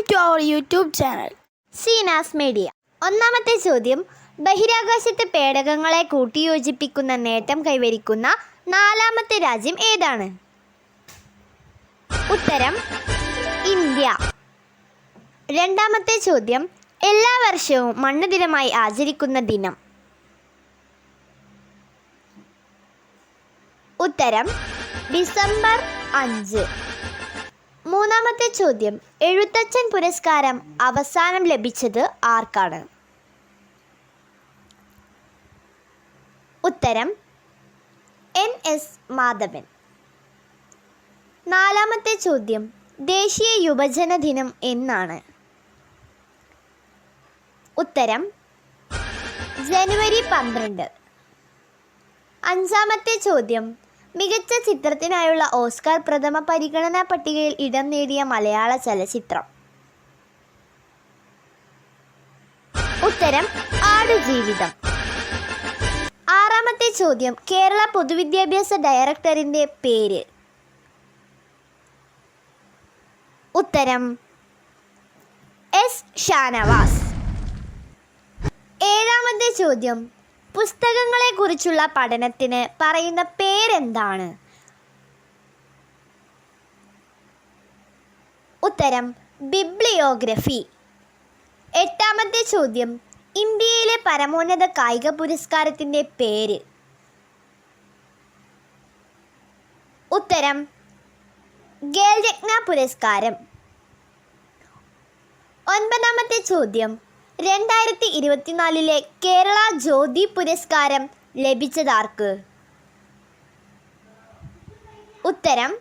to our YouTube channel. Seena's media. ഒന്നാമത്തെ ചോദ്യം, ബഹിരാകാശത്തെ പേടകങ്ങളെ കൂട്ടിയോജിപ്പിക്കുന്ന നേട്ടം കൈവരിക്കുന്ന നാലാമത്തെ രാജ്യം ഏതാണ്? ഉത്തരം ഇന്ത്യ. രണ്ടാമത്തെ ചോദ്യം, എല്ലാ വർഷവും മണ്ണ് ദിനമായി ആചരിക്കുന്ന ദിനം? ഉത്തരം ഡിസംബർ 5. മൂന്നാമത്തെ ചോദ്യം, എഴുത്തച്ഛൻ പുരസ്കാരം അവസാനം ലഭിച്ചത് ആർക്കാണ്? ഉത്തരം NS മാധവൻ. നാലാമത്തെ ചോദ്യം, ദേശീയ യുവജന ദിനം എന്നാണ്? ഉത്തരം ജനുവരി 12. അഞ്ചാമത്തെ ചോദ്യം, മികച്ച ചിത്രത്തിനായുള്ള ഓസ്കാർ പ്രഥമ പരിഗണനാ പട്ടികയിൽ ഇടം നേടിയ മലയാള ചലച്ചിത്രം? ഉത്തരം ആടുജീവിതം. ആറാമത്തെ ചോദ്യം, കേരള പൊതുവിദ്യാഭ്യാസ ഡയറക്ടറിന്റെ പേര്? ഉത്തരം S. ഷാനവാസ്. ഏഴാമത്തെ ചോദ്യം, പുസ്തകങ്ങളെക്കുറിച്ചുള്ള പഠനത്തിന് പറയുന്ന പേരെന്താണ്? ഉത്തരം ബിബ്ലിയോഗ്രഫി. എട്ടാമത്തെ ചോദ്യം, ഇന്ത്യയിലെ പരമോന്നത കായിക പുരസ്കാരത്തിൻ്റെ പേര്? ഉത്തരം ഖേൽരത്ന പുരസ്കാരം. ഒൻപതാമത്തെ ചോദ്യം, 2024 കേരള ജ്യോതി പുരസ്കാരം ലഭിച്ചതാർക്ക്? ഉത്തരം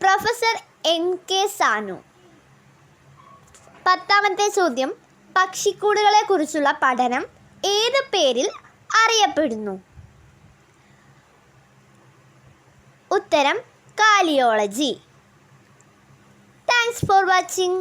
പ്രൊഫസർ NK സാനു. പത്താമത്തെ ചോദ്യം, പക്ഷിക്കൂടുകളെക്കുറിച്ചുള്ള പഠനം ഏത് പേരിൽ അറിയപ്പെടുന്നു? ഉത്തരം കാലിയോളജി. Thanks for watching.